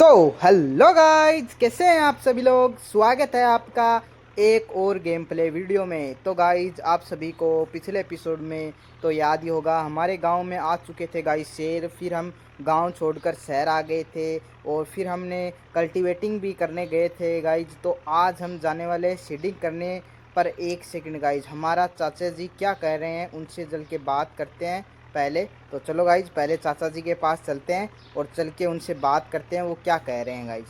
तो hello guys, कैसे हैं आप सभी लोग। स्वागत है आपका एक और गेम प्ले वीडियो में। तो गाइस, आप सभी को पिछले एपिसोड में तो याद ही होगा, हमारे गांव में आ चुके थे गाइस शेर। फिर हम गांव छोड़कर शहर आ गए थे और फिर हमने कल्टीवेटिंग भी करने गए थे गाइस। तो आज हम जाने वाले सीडिंग करने। पर एक सेकंड गाइस, हमारा चाचा जी क्या कह रहे हैं उनसे जल के बात करते हैं पहले। तो चलो गाइज, पहले चाचा जी के पास चलते हैं और चल के उनसे बात करते हैं वो क्या कह रहे हैं गाइज।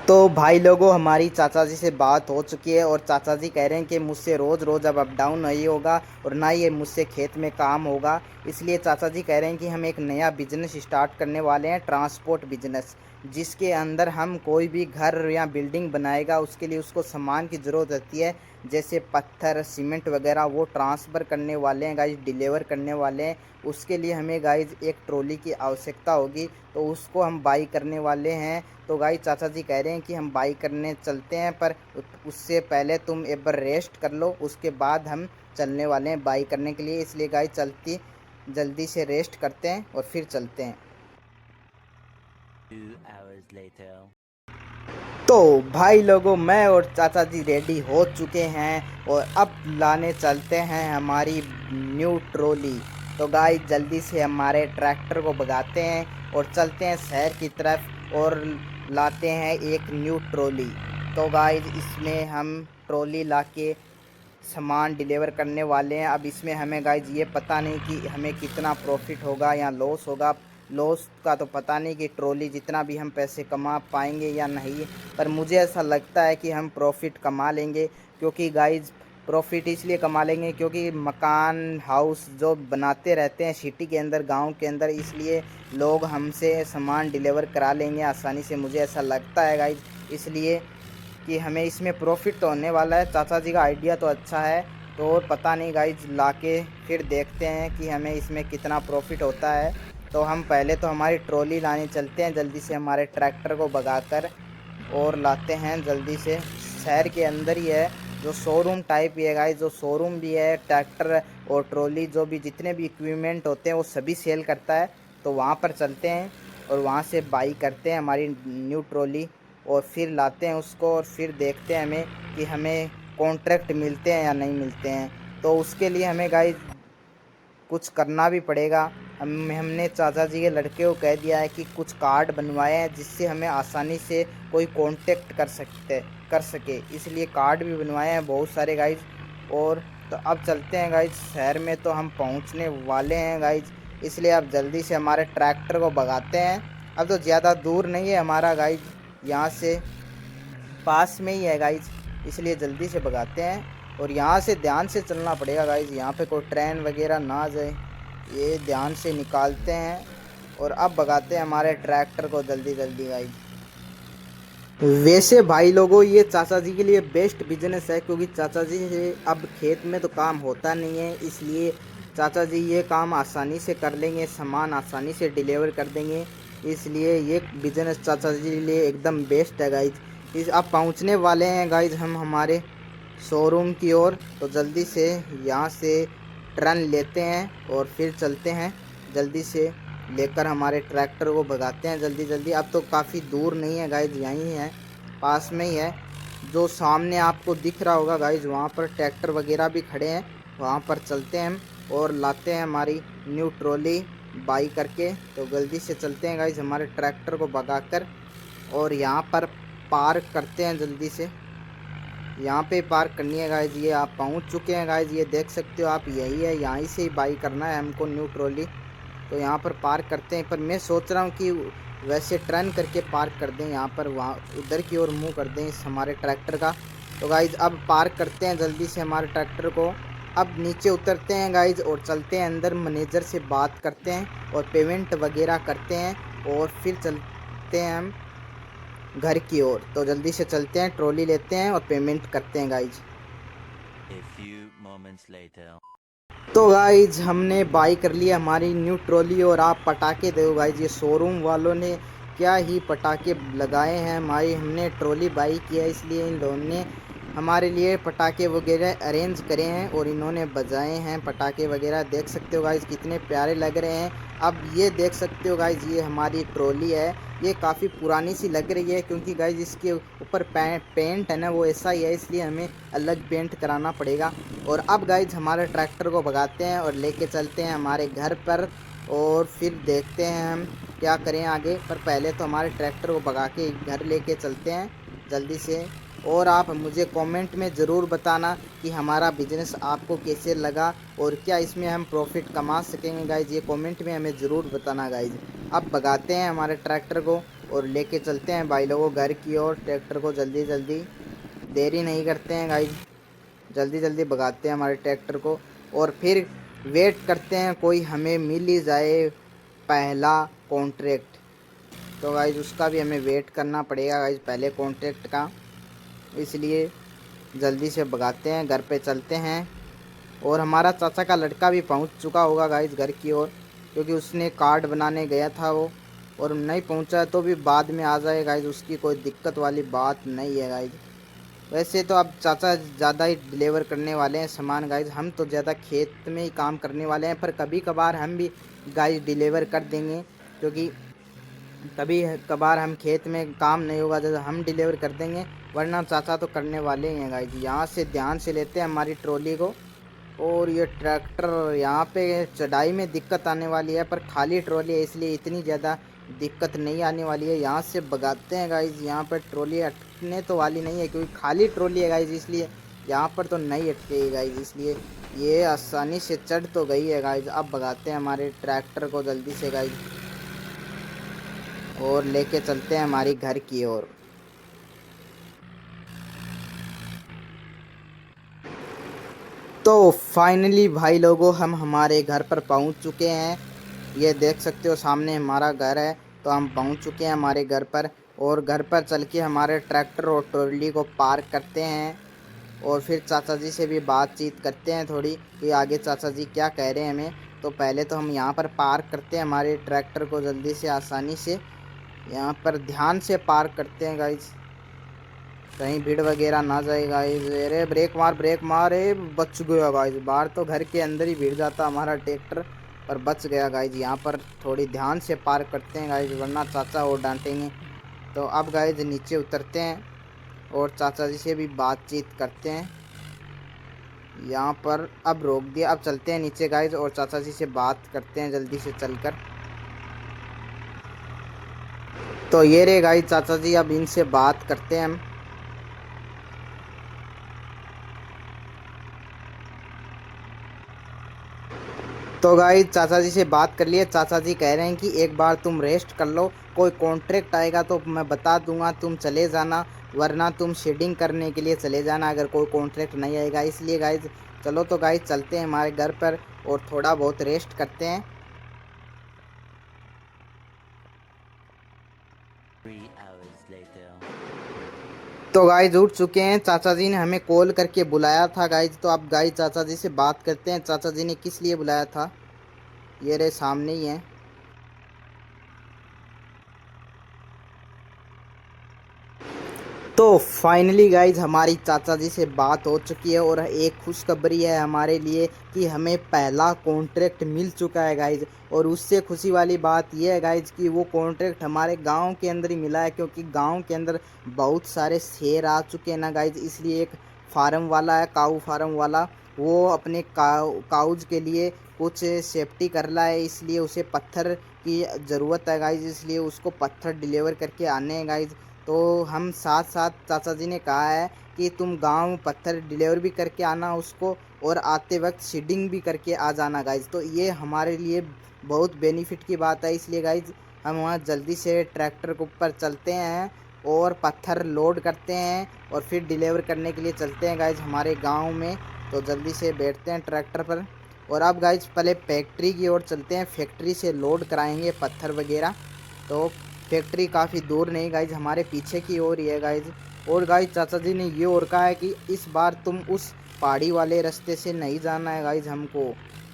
तो भाई लोगों, हमारी चाचा जी से बात हो चुकी है और चाचा जी कह रहे हैं कि मुझसे रोज़ रोज़ अब डाउन नहीं होगा और ना ही मुझसे खेत में काम होगा। इसलिए चाचा जी कह रहे हैं कि हम एक नया बिजनेस स्टार्ट करने वाले हैं, ट्रांसपोर्ट बिजनेस, जिसके अंदर हम कोई भी घर या बिल्डिंग बनाएगा उसके लिए उसको सामान की ज़रूरत होती है, जैसे पत्थर सीमेंट वगैरह, वो ट्रांसफ़र करने वाले हैं गाइज, डिलीवर करने वाले हैं। उसके लिए हमें गाइज एक ट्रॉली की आवश्यकता होगी, तो उसको हम बाई करने वाले हैं। तो गाइस, चाचा जी कह रहे हैं कि हम बाई करने चलते हैं, पर उससे पहले तुम एक बार रेस्ट कर लो, उसके बाद हम चलने वाले हैं बाई करने के लिए। इसलिए गाइस, चलती जल्दी से रेस्ट करते हैं और फिर चलते हैं। 2 hours later. तो भाई लोगों, मैं और चाचा जी रेडी हो चुके हैं और अब लाने चलते हैं हमारी न्यू ट्रॉली। तो गाइस, जल्दी से हमारे ट्रैक्टर को भगाते हैं और चलते हैं शहर की तरफ और लाते हैं एक न्यू ट्रॉली। तो गाइस, इसमें हम ट्रॉली लाके सामान डिलीवर करने वाले हैं। अब इसमें हमें गाइज ये पता नहीं कि हमें कितना प्रॉफिट होगा या लॉस होगा। लॉस का तो पता नहीं कि ट्रॉली जितना भी हम पैसे कमा पाएंगे या नहीं, पर मुझे ऐसा लगता है कि हम प्रॉफिट कमा लेंगे। क्योंकि गाइज, प्रॉफिट इसलिए कमा लेंगे क्योंकि मकान हाउस जो बनाते रहते हैं सिटी के अंदर, गांव के अंदर, इसलिए लोग हमसे सामान डिलीवर करा लेंगे आसानी से, मुझे ऐसा लगता है गाइज। इसलिए कि हमें इसमें प्रॉफिट तो होने वाला है। चाचा जी का आइडिया तो अच्छा है, तो और पता नहीं गाइज, लाके फिर देखते हैं कि हमें इसमें कितना प्रॉफिट होता है। तो हम पहले तो हमारी ट्रॉली लाने चलते हैं जल्दी से, हमारे ट्रैक्टर को भगाकर और लाते हैं जल्दी से। शहर के अंदर ही है, जो शोरूम टाइप ही है गाइज, जो शोरूम भी है, ट्रैक्टर और ट्रॉली जो भी जितने भी इक्विपमेंट होते हैं वो सभी सेल करता है। तो वहाँ पर चलते हैं और वहाँ से बाई करते हैं हमारी न्यू ट्रॉली और फिर लाते हैं उसको और फिर देखते हैं हमें कि हमें कॉन्ट्रैक्ट मिलते हैं या नहीं मिलते हैं। तो उसके लिए हमें गाइस कुछ करना भी पड़ेगा। हमने चाचा जी के लड़के को कह दिया है कि कुछ कार्ड बनवाए हैं जिससे हमें आसानी से कोई कांटेक्ट कर सके, इसलिए कार्ड भी बनवाए हैं बहुत सारे गाइज। और तो अब चलते हैं गाइज शहर में, तो हम पहुंचने वाले हैं गाइज। इसलिए अब जल्दी से हमारे ट्रैक्टर को भगाते हैं। अब तो ज़्यादा दूर नहीं है हमारा गाइज, यहाँ से पास में ही है गाइज, इसलिए जल्दी से भगाते हैं। और यहाँ से ध्यान से चलना पड़ेगा गाइज, यहाँ पे कोई ट्रेन वगैरह ना आ जाए, ये ध्यान से निकालते हैं। और अब भगाते हैं हमारे ट्रैक्टर को जल्दी जल्दी गाइज। वैसे भाई लोगों, ये चाचा जी के लिए बेस्ट बिजनेस है, क्योंकि चाचा जी से अब खेत में तो काम होता नहीं है, इसलिए चाचा जी ये काम आसानी से कर लेंगे, सामान आसानी से डिलीवर कर देंगे। इसलिए ये बिजनेस चाचा जी के लिए एकदम बेस्ट है गाइज। इस अब पहुंचने वाले हैं गाइज हम हमारे शोरूम की ओर। तो जल्दी से यहाँ से टर्न लेते हैं और फिर चलते हैं जल्दी से, लेकर हमारे ट्रैक्टर को भगाते हैं जल्दी जल्दी। अब तो काफ़ी दूर नहीं है गाइज, यहीं है, पास में ही है। जो सामने आपको दिख रहा होगा गाइज, वहाँ पर ट्रैक्टर वगैरह भी खड़े हैं, वहाँ पर चलते हैं हम और लाते हैं हमारी न्यू ट्रॉली बाई करके। तो जल्दी से चलते हैं गाइज हमारे ट्रैक्टर को भगाकर और यहाँ पर पार्क करते हैं जल्दी से। यहाँ पे पार्क करनी है गाइज, ये आप पहुँच चुके हैं गाइज, ये देख सकते हो आप, यही है, यहीं से ही बाई करना है हमको न्यू ट्रॉली। तो यहाँ पर पार्क करते हैं, पर मैं सोच रहा हूँ कि वैसे टर्न करके पार्क कर दें यहाँ पर, वहाँ उधर की ओर मुँह कर दें इस हमारे ट्रैक्टर का। तो गाइज अब पार्क करते हैं जल्दी से हमारे ट्रैक्टर को। अब नीचे उतरते हैं गाइज और चलते हैं अंदर, मैनेजर से बात करते हैं और पेमेंट वगैरह करते हैं और फिर चलते हैं हम घर की ओर। तो जल्दी से चलते हैं, ट्रॉली लेते हैं और पेमेंट करते हैं guys. A few moments later. तो गाइज, हमने बाई कर लिया हमारी न्यू ट्रॉली और आप पटाखे दो गाइज, ये शोरूम वालों ने क्या ही पटाखे लगाए हैं हमारी, हमने ट्रॉली बाई किया इसलिए इन लोगों ने हमारे लिए पटाखे वगैरह अरेंज करे हैं और इन्होंने बजाए हैं पटाखे वगैरह, देख सकते हो गाइज कितने प्यारे लग रहे हैं। अब ये देख सकते हो गाइज, ये हमारी ट्रॉली है। ये काफ़ी पुरानी सी लग रही है क्योंकि गाइज इसके ऊपर पेंट है ना वो ऐसा ही है, इसलिए हमें अलग पेंट कराना पड़ेगा। और अब गाइज हमारे ट्रैक्टर को भगाते हैं और लेके चलते हैं हमारे घर पर, और फिर देखते हैं हम क्या करें आगे। पर पहले तो हमारे ट्रैक्टर को भगा के घर लेके चलते हैं जल्दी से। और आप मुझे कमेंट में ज़रूर बताना कि हमारा बिजनेस आपको कैसे लगा और क्या इसमें हम प्रॉफिट कमा सकेंगे गाइज, ये कमेंट में हमें ज़रूर बताना गाइज। अब भगाते हैं हमारे ट्रैक्टर को और लेके चलते हैं भाई लोगों घर की ओर ट्रैक्टर को, जल्दी जल्दी देरी नहीं करते हैं गाइज, जल्दी जल्दी भगाते हैं हमारे ट्रैक्टर को। और फिर वेट करते हैं कोई हमें मिल ही जाए पहला कॉन्ट्रैक्ट। तो गाइज उसका भी हमें वेट करना पड़ेगा गाइज, पहले कॉन्ट्रैक्ट का, इसलिए जल्दी से भगाते हैं, घर पे चलते हैं। और हमारा चाचा का लड़का भी पहुंच चुका होगा गाइज घर की ओर, क्योंकि उसने कार्ड बनाने गया था वो, और नहीं पहुंचा है तो भी बाद में आ जाए गाइज, उसकी कोई दिक्कत वाली बात नहीं है गाइज। वैसे तो अब चाचा ज़्यादा ही डिलीवर करने वाले हैं सामान गाइज, हम तो ज़्यादा खेत में ही काम करने वाले हैं, पर कभी कभार हम भी गाइज डिलीवर कर देंगे, क्योंकि कभी कभार हम खेत में काम नहीं होगा जैसे हम डिलीवर कर देंगे, वरना चाचा तो करने वाले ही हैं गाइज। यहाँ से ध्यान से लेते हैं हमारी ट्रॉली को। और ये ट्रैक्टर यहाँ पे चढ़ाई में दिक्कत आने वाली है, पर खाली ट्रॉली है इसलिए इतनी ज़्यादा दिक्कत नहीं आने वाली है। यहाँ से भगाते हैं गाइज, यहाँ पर ट्रॉली अटकने तो वाली नहीं है क्योंकि खाली ट्रॉली है गाइज, इसलिए यहाँ पर तो नहीं अटकेगी गाइज, इसलिए ये आसानी से चढ़ तो गई है गाइज। अब भगाते हैं हमारे ट्रैक्टर को जल्दी से गाइज और लेके चलते हैं हमारी घर की ओर। तो फाइनली भाई लोगों हम हमारे घर पर पहुंच चुके हैं, ये देख सकते हो सामने हमारा घर है। तो हम पहुंच चुके हैं हमारे घर पर, और घर पर चल के हमारे ट्रैक्टर और ट्रॉली को पार्क करते हैं और फिर चाचा जी से भी बातचीत करते हैं थोड़ी कि आगे चाचा जी क्या कह रहे हैं हमें। तो पहले तो हम यहाँ पर पार्क करते हैं हमारे ट्रैक्टर को जल्दी से आसानी से, यहाँ पर ध्यान से पार्क करते हैं गाइज, कहीं भीड़ वगैरह ना जाए गाइज। अरे ब्रेक मार, बच गया गाइज, बाहर तो घर के अंदर ही भीड़ जाता हमारा ट्रैक्टर, पर बच गया गाइज। यहाँ पर थोड़ी ध्यान से पार्क करते हैं गाइज, वरना चाचा और डांटेंगे। तो अब गाइज नीचे उतरते हैं और चाचा जी से भी बातचीत करते हैं। यहाँ पर अब रोक दिया, अब चलते हैं नीचे गाइज और चाचा जी से बात करते हैं जल्दी से चलकर। तो ये रे गाइज चाचा जी, अब इनसे बात करते हैं हम। तो गाइज चाचा जी से बात कर लिए, चाचा जी कह रहे हैं कि एक बार तुम रेस्ट कर लो, कोई कॉन्ट्रैक्ट आएगा तो मैं बता दूंगा, तुम चले जाना, वरना तुम शेडिंग करने के लिए चले जाना अगर कोई कॉन्ट्रैक्ट नहीं आएगा। इसलिए गाइज चलो, तो गाइज चलते हैं हमारे घर पर और थोड़ा बहुत रेस्ट करते हैं। 3 hours later. तो गाइज उठ चुके हैं, चाचा जी ने हमें कॉल करके बुलाया था गाइज। तो अब गाइज चाचा जी से बात करते हैं, चाचा जी ने किस लिए बुलाया था, ये रहे सामने ही है। तो फाइनली गाइज हमारी चाचा जी से बात हो चुकी है और एक खुशखबरी है हमारे लिए कि हमें पहला कॉन्ट्रैक्ट मिल चुका है गाइज। और उससे खुशी वाली बात यह है गाइज कि वो कॉन्ट्रैक्ट हमारे गांव के अंदर ही मिला है, क्योंकि गांव के अंदर बहुत सारे शेर आ चुके हैं ना गाइज, इसलिए एक फार्म वाला है, काऊ फार्म वाला, वो अपने काउज के लिए कुछ सेफ्टी कर रहा है, इसलिए उसे पत्थर की ज़रूरत है गाइज, इसलिए उसको पत्थर डिलीवर करके आने हैं गाइज। तो हम साथ साथ चाचा जी ने कहा है कि तुम गांव पत्थर डिलीवर भी करके आना उसको, और आते वक्त सीडिंग भी करके आ जाना गाइज। तो ये हमारे लिए बहुत बेनिफिट की बात है, इसलिए गाइज हम वहाँ जल्दी से ट्रैक्टर के ऊपर चलते हैं और पत्थर लोड करते हैं और फिर डिलीवर करने के लिए चलते हैं गाइज हमारे गांव में। तो जल्दी से बैठते हैं ट्रैक्टर पर और अब गाइज पहले फैक्ट्री की ओर चलते हैं, फैक्ट्री से लोड कराएंगे पत्थर वगैरह। तो फैक्ट्री काफ़ी दूर नहीं गाइज, हमारे पीछे की ओर ही है गाइज। और गाइज चाचा जी ने ये और कहा है कि इस बार तुम उस पहाड़ी वाले रास्ते से नहीं जाना है गाइज हमको,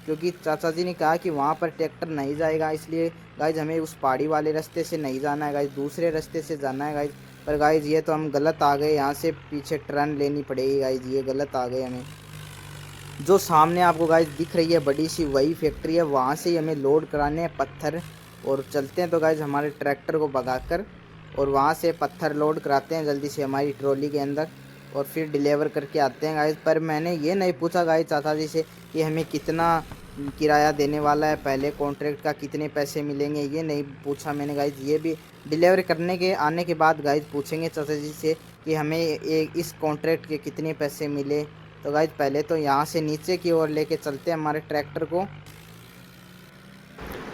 क्योंकि चाचा जी ने कहा कि वहाँ पर ट्रैक्टर नहीं जाएगा, इसलिए गाइज हमें उस पहाड़ी वाले रास्ते से नहीं जाना है गाइज, दूसरे रास्ते से जाना है गाइज। पर गाइज ये तो हम गलत आ गए, यहाँ से पीछे टर्न लेनी पड़ेगी गाइज, ये गलत आ गए हमें। जो सामने आपको गाइज दिख रही है बड़ी सी वही फैक्ट्री है, वहाँ से ही हमें लोड कराने हैं पत्थर। और चलते हैं तो गाइज हमारे ट्रैक्टर को भगाकर और वहाँ से पत्थर लोड कराते हैं जल्दी से हमारी ट्रॉली के अंदर और फिर डिलीवर करके आते हैं गाइज। पर मैंने ये नहीं पूछा गाइज चाचा जी से कि हमें कितना किराया देने वाला है, पहले कॉन्ट्रैक्ट का कितने पैसे मिलेंगे, ये नहीं पूछा मैंने गाइज। ये भी डिलीवर करने के आने के बाद गाइज पूछेंगे चाचा जी से कि हमें एक इस कॉन्ट्रैक्ट के कितने पैसे मिले। तो गाइज पहले तो यहाँ से नीचे की ओर लेके चलते हैं हमारे ट्रैक्टर को,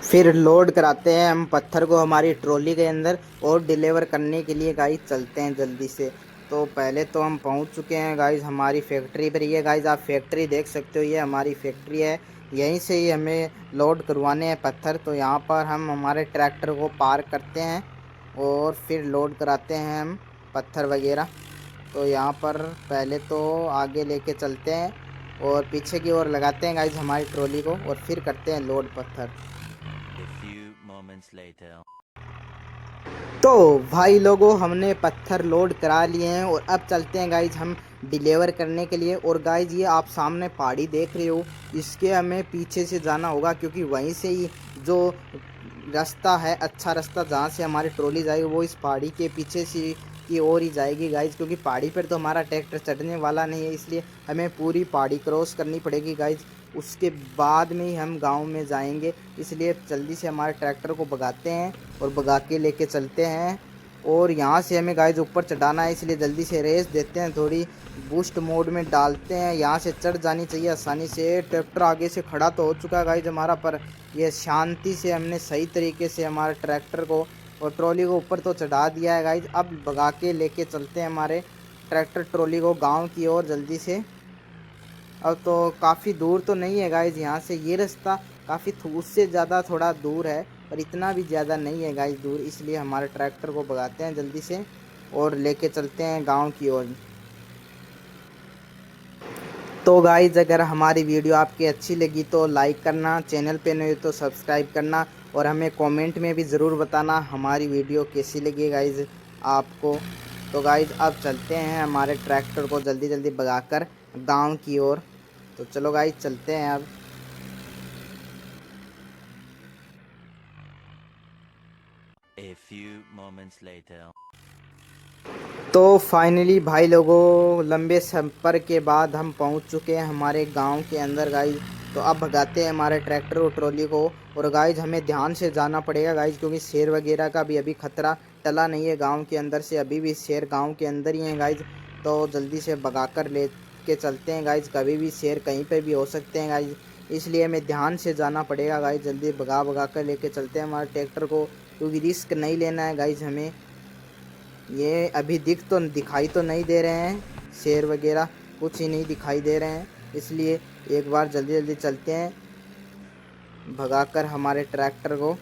फिर लोड कराते हैं हम पत्थर को हमारी ट्रॉली के अंदर और डिलीवर करने के लिए गाइज चलते हैं जल्दी से। तो पहले तो हम पहुंच चुके हैं गाइज हमारी फैक्ट्री पर। ये गाइज आप फैक्ट्री देख सकते हो, ये हमारी फैक्ट्री है, यहीं से ही हमें लोड करवाने हैं पत्थर। तो यहाँ पर हम हमारे ट्रैक्टर को पार्क करते हैं और फिर लोड कराते हैं हम पत्थर वगैरह। तो यहाँ पर पहले तो आगे लेके चलते हैं और पीछे की ओर लगाते हैं गाइज हमारी ट्रॉली को और फिर करते हैं लोड पत्थर। A few moments later. तो भाई लोगों हमने पत्थर लोड करा लिए हैं और अब चलते हैं गाइज हम डिलीवर करने के लिए। और गाइज ये आप सामने पहाड़ी देख रहे हो, इसके हमें पीछे से जाना होगा क्योंकि वहीं से ही जो रास्ता है, अच्छा रास्ता जहाँ से हमारी ट्रॉली जाएगी वो इस पहाड़ी के पीछे से की ओर ही जाएगी गाइज। क्योंकि पहाड़ी पर तो हमारा ट्रैक्टर चढ़ने वाला नहीं है, इसलिए हमें पूरी पहाड़ी क्रॉस करनी पड़ेगी गाइज, उसके बाद में ही हम गांव में जाएंगे। इसलिए जल्दी से हमारे ट्रैक्टर को भगाते हैं और भगा के लेके चलते हैं। और यहाँ से हमें गाइज ऊपर चढ़ाना है, इसलिए जल्दी से रेस देते हैं, थोड़ी बूस्ट मोड में डालते हैं। यहाँ से चढ़ जानी चाहिए आसानी से। ट्रैक्टर आगे से खड़ा तो हो चुका है गाइज हमारा, पर यह शांति से हमने सही तरीके से हमारे ट्रैक्टर को और ट्रॉली को ऊपर तो चढ़ा दिया है गाइज। अब भगा के लेके चलते हैं हमारे ट्रैक्टर ट्रॉली को गाँव की ओर जल्दी से। अब तो काफ़ी दूर तो नहीं है गाइज यहाँ से, ये रास्ता काफ़ी उससे ज़्यादा थोड़ा दूर है पर इतना भी ज़्यादा नहीं है गाइज दूर। इसलिए हमारे ट्रैक्टर को भगाते हैं जल्दी से और लेके चलते हैं गांव की ओर। तो गाइज अगर हमारी वीडियो आपकी अच्छी लगी तो लाइक करना, चैनल पे नहीं हो तो सब्सक्राइब करना और हमें कमेंट में भी ज़रूर बताना हमारी वीडियो कैसी लगी गाइज आपको। तो गाइज अब चलते हैं हमारे ट्रैक्टर को जल्दी जल्दी भगाकर गांव की ओर। तो चलो गाइज चलते हैं अब। A few moments later. तो फाइनली भाई लोगों लंबे सफ़र के बाद हम पहुंच चुके हैं हमारे गांव के अंदर गाइज। तो अब भगाते हैं हमारे ट्रैक्टर और ट्रॉली को। और गाइज हमें ध्यान से जाना पड़ेगा गाइज, क्योंकि शेर वगैरह का भी अभी ख़तरा टला नहीं है गांव के अंदर से, अभी भी शेर गांव के अंदर ही हैं गाइज। तो जल्दी से भगाकर ले के चलते हैं गाइज, कभी भी शेर कहीं पर भी हो सकते हैं गाइज, इसलिए हमें ध्यान से जाना पड़ेगा गाइज। जल्दी भगा कर लेके चलते हैं हमारे ट्रैक्टर को, क्योंकि रिस्क नहीं लेना है गाइज हमें। ये अभी दिखाई तो नहीं दे रहे हैं शेर वगैरह, कुछ ही नहीं दिखाई दे रहे हैं, इसलिए एक बार जल्दी जल्दी चलते हैं भगाकर हमारे ट्रैक्टर को।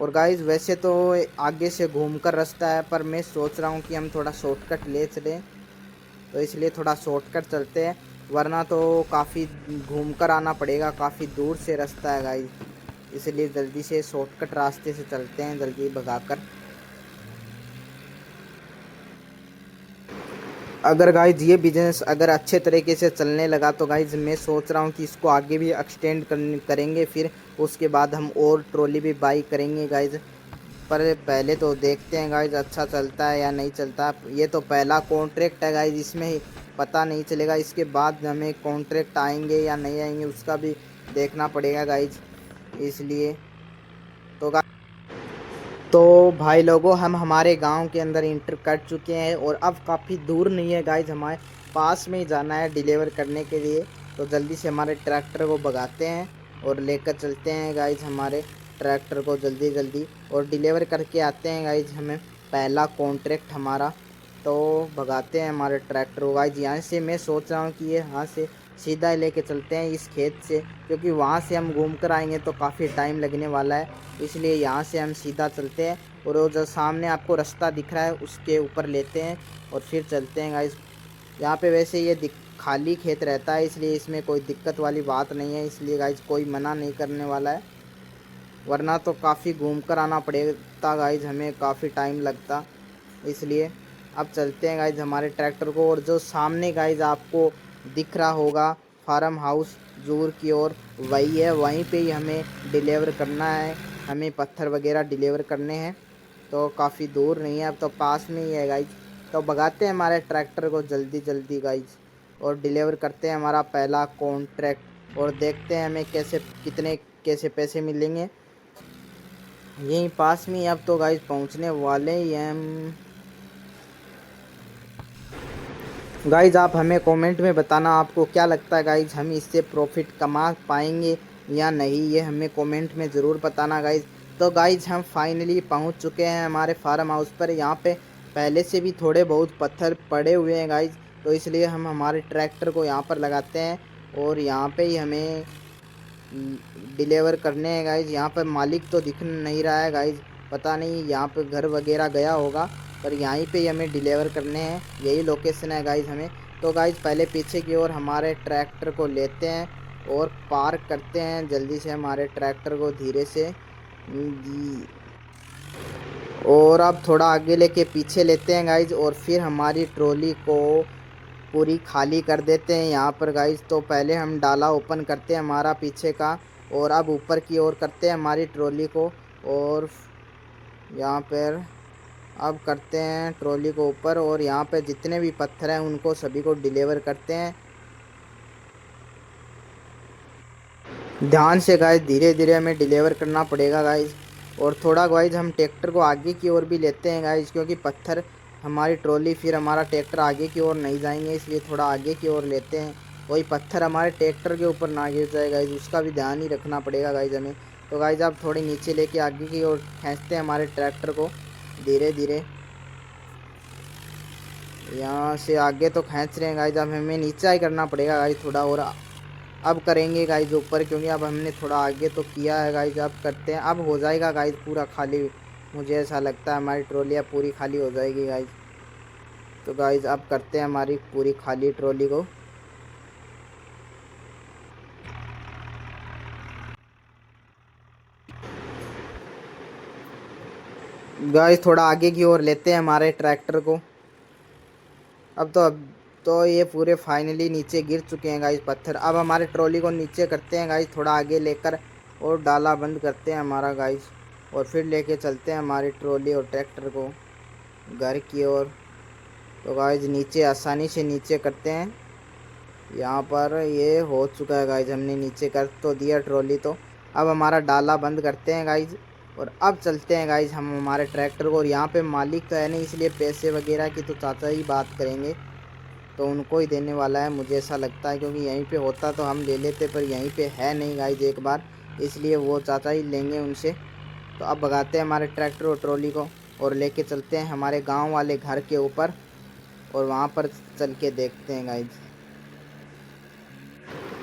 और गाइस वैसे तो आगे से घूमकर रास्ता है, पर मैं सोच रहा हूँ कि हम थोड़ा शॉर्टकट ले चलें, तो इसलिए थोड़ा शॉर्टकट चलते हैं, वरना तो काफ़ी घूमकर आना पड़ेगा, काफ़ी दूर से रास्ता है गाइस। इसलिए जल्दी से शॉर्टकट रास्ते से चलते हैं जल्दी भगाकर। अगर गाइज ये बिज़नेस अगर अच्छे तरीके से चलने लगा तो गाइज मैं सोच रहा हूँ कि इसको आगे भी एक्सटेंड करेंगे, फिर उसके बाद हम और ट्रॉली भी बाई करेंगे गाइज। पर पहले तो देखते हैं गाइज अच्छा चलता है या नहीं चलता। ये तो पहला कॉन्ट्रैक्ट है गाइज, इसमें ही पता नहीं चलेगा, इसके बाद हमें कॉन्ट्रैक्ट आएंगे या नहीं आएंगे उसका भी देखना पड़ेगा गाइज। इसलिए तो भाई लोगों हम हमारे गांव के अंदर इंटर कर चुके हैं और अब काफ़ी दूर नहीं है गाइज, हमारे पास में ही जाना है डिलीवर करने के लिए। तो जल्दी से हमारे ट्रैक्टर को भगाते हैं और लेकर चलते हैं गाइज हमारे ट्रैक्टर को जल्दी जल्दी और डिलीवर करके आते हैं गाइज हमें पहला कॉन्ट्रैक्ट हमारा। तो भगाते हैं हमारे ट्रैक्टर को गाइज। यहाँ से मैं सोच रहा हूँ कि ये यहाँ से सीधा लेके चलते हैं इस खेत से, क्योंकि वहाँ से हम घूम कर आएंगे तो काफ़ी टाइम लगने वाला है, इसलिए यहाँ से हम सीधा चलते हैं। और वो जो सामने आपको रास्ता दिख रहा है उसके ऊपर लेते हैं और फिर चलते हैं गाइस। यहाँ पे वैसे ये खाली खेत रहता है, इसलिए इसमें कोई दिक्कत वाली बात नहीं है, इसलिए गाइस कोई मना नहीं करने वाला है, वरना तो काफ़ी घूम कर आना पड़ेगा गाइस, हमें काफ़ी टाइम लगता। इसलिए अब चलते हैं गाइज हमारे ट्रैक्टर को। और जो सामने गाइज आपको दिख रहा होगा फार्म हाउस जूर की ओर वही है, वहीं पे ही हमें डिलीवर करना है। हमें पत्थर वगैरह डिलीवर करने हैं, तो काफ़ी दूर नहीं है, अब तो पास में ही है गाइज। तो भगाते हैं हमारे ट्रैक्टर को जल्दी जल्दी गाइज, और डिलीवर करते हैं हमारा पहला कॉन्ट्रैक्ट, और देखते हैं हमें कैसे पैसे मिलेंगे। यहीं पास में ही अब तो गाइज पहुंचने वाले ही हैं हम। गाइज आप हमें कमेंट में बताना आपको क्या लगता है गाइज, हम इससे प्रॉफिट कमा पाएंगे या नहीं, ये हमें कमेंट में ज़रूर बताना गाइज। तो गाइज हम फाइनली पहुंच चुके हैं हमारे फार्म हाउस पर। यहाँ पे पहले से भी थोड़े बहुत पत्थर पड़े हुए हैं गाइज, तो इसलिए हम हमारे ट्रैक्टर को यहाँ पर लगाते हैं और यहाँ पे ही हमें डिलीवर करने हैं गाइज। यहाँ पर मालिक तो दिख नहीं रहा है गाइज, पता नहीं यहाँ पे घर वगैरह गया होगा, पर यहीं पे ही हमें डिलीवर करने हैं, यही लोकेशन है गाइज हमें। तो गाइज पहले पीछे की ओर हमारे ट्रैक्टर को लेते हैं और पार्क करते हैं जल्दी से हमारे ट्रैक्टर को धीरे से और अब थोड़ा आगे लेके पीछे लेते हैं गाइज, और फिर हमारी ट्रॉली को पूरी खाली कर देते हैं यहाँ पर गाइज। तो पहले हम डाला ओपन करते हैं हमारा पीछे का, और अब ऊपर की ओर करते हैं हमारी ट्रॉली को, और यहाँ पर अब करते हैं ट्रॉली को ऊपर, और यहाँ पे जितने भी पत्थर हैं उनको सभी को डिलीवर करते हैं। ध्यान से गाइज, धीरे धीरे हमें डिलीवर करना पड़ेगा गाइज। और थोड़ा गाइज हम ट्रैक्टर को आगे की ओर भी लेते हैं गाइज, क्योंकि पत्थर हमारी ट्रॉली फिर हमारा ट्रैक्टर आगे की ओर नहीं जाएंगे, इसलिए थोड़ा आगे की ओर लेते हैं, कोई पत्थर हमारे ट्रैक्टर के ऊपर ना गिर जाए गाइज, उसका भी ध्यान ही रखना पड़ेगा गाइज हमें। तो गाइज आप थोड़ी नीचे लेके आगे की ओर खींचते हैं हमारे ट्रैक्टर को धीरे धीरे, यहाँ से आगे तो खींच रहे हैं गाइज, अब हमें नीचा ही करना पड़ेगा गाइज थोड़ा, और अब करेंगे गाइज ऊपर, क्योंकि अब हमने थोड़ा आगे तो किया है गाइज, अब करते हैं, अब हो जाएगा गाइज पूरा खाली, मुझे ऐसा लगता है हमारी ट्रॉली अब पूरी खाली हो जाएगी गाइज। तो गाइज अब करते हैं हमारी पूरी खाली ट्रॉली को। गाइज थोड़ा आगे की ओर लेते हैं हमारे ट्रैक्टर को, अब तो ये पूरे फाइनली नीचे गिर चुके हैं गाइज पत्थर। अब हमारे ट्रॉली को नीचे करते हैं गाइज थोड़ा आगे लेकर, और डाला बंद करते हैं हमारा गाइज, और फिर लेके चलते हैं हमारी ट्रॉली और ट्रैक्टर को घर की ओर। तो गाइज नीचे आसानी से नीचे करते हैं, यहाँ पर ये हो चुका है गाइज, हमने नीचे कर तो दिया ट्रॉली। तो अब हमारा डाला बंद करते हैं गाइज, और अब चलते हैं गाइज हम हमारे ट्रैक्टर को, और यहाँ पे मालिक तो है नहीं, इसलिए पैसे वगैरह की तो चाचा ही बात करेंगे, तो उनको ही देने वाला है मुझे ऐसा लगता है, क्योंकि यहीं पे होता तो हम ले लेते, पर यहीं पे है नहीं गाइज एक बार, इसलिए वो चाचा ही लेंगे उनसे। तो अब भगाते हैं हमारे ट्रैक्टर और ट्रॉली को, और लेके चलते हैं हमारे गांव वाले घर के ऊपर, और वहाँ पर चल के देखते हैं गाइज।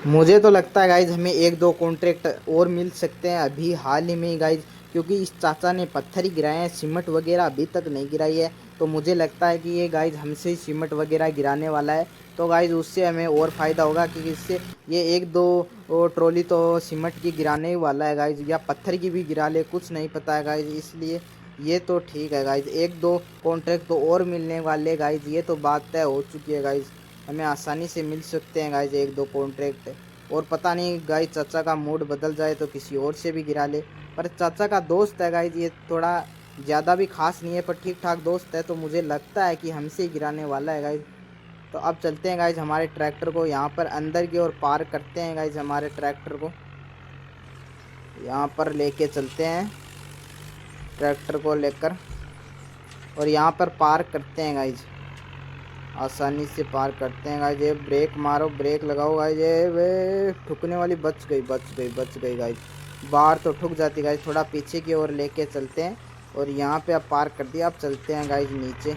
मुझे तो लगता है गाइज हमें एक दो कॉन्ट्रैक्ट और मिल सकते हैं अभी हाल ही में गाइज, क्योंकि इस चाचा ने पत्थर ही गिराए हैं, सीमेंट वगैरह अभी तक नहीं गिराई है। तो मुझे लगता है कि ये गाइज हमसे ही सीमेंट वगैरह गिराने वाला है, तो गाइज उससे हमें और फ़ायदा होगा, क्योंकि इससे ये एक दो ट्रॉली तो सीमेंट की गिराने ही वाला है गाइज, या पत्थर की भी गिरा ले, कुछ नहीं पता है गाइज, इसलिए ये तो ठीक है गाइज। एक दो कॉन्ट्रैक्ट तो और मिलने वाले गाइज, ये तो बात तय हो चुकी है गाइज, हमें आसानी से मिल सकते हैं गाइज एक दो कॉन्ट्रैक्ट। और पता नहीं गाइज चाचा का मूड बदल जाए तो किसी और से भी गिरा ले, पर चाचा का दोस्त है गाइज, ये थोड़ा ज़्यादा भी खास नहीं है, पर ठीक ठाक दोस्त है, तो मुझे लगता है कि हमसे ही गिराने वाला है गाइज। तो अब चलते हैं गाइज हमारे ट्रैक्टर को यहाँ पर अंदर की ओर पार्क करते हैं गाइज, हमारे ट्रैक्टर को यहाँ पर लेके चलते हैं ट्रैक्टर को लेकर, और यहाँ पर पार्क करते हैं गाइज, आसानी से पार करते हैं गाइज। ये ब्रेक मारो, ब्रेक लगाओ गाइज, ये वे ठुकने वाली बच गई गाइज, बाहर तो ठुक जाती गाइज। थोड़ा पीछे की ओर लेके चलते हैं, और यहाँ पे अब पार्क कर दिया, अब चलते हैं गाइज नीचे।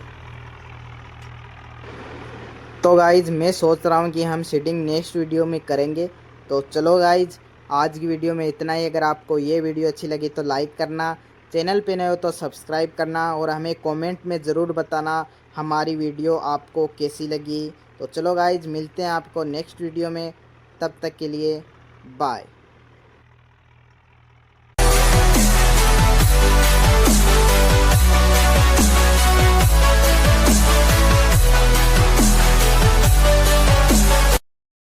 तो गाइज मैं सोच रहा हूँ कि हम सीडिंग नेक्स्ट वीडियो में करेंगे, तो चलो गाइज आज की वीडियो में इतना ही। अगर आपको ये वीडियो अच्छी लगी तो लाइक करना, चैनल पे नए हो तो सब्सक्राइब करना, और हमें कमेंट में ज़रूर बताना हमारी वीडियो आपको कैसी लगी। तो चलो गाइज मिलते हैं आपको नेक्स्ट वीडियो में, तब तक के लिए बाय।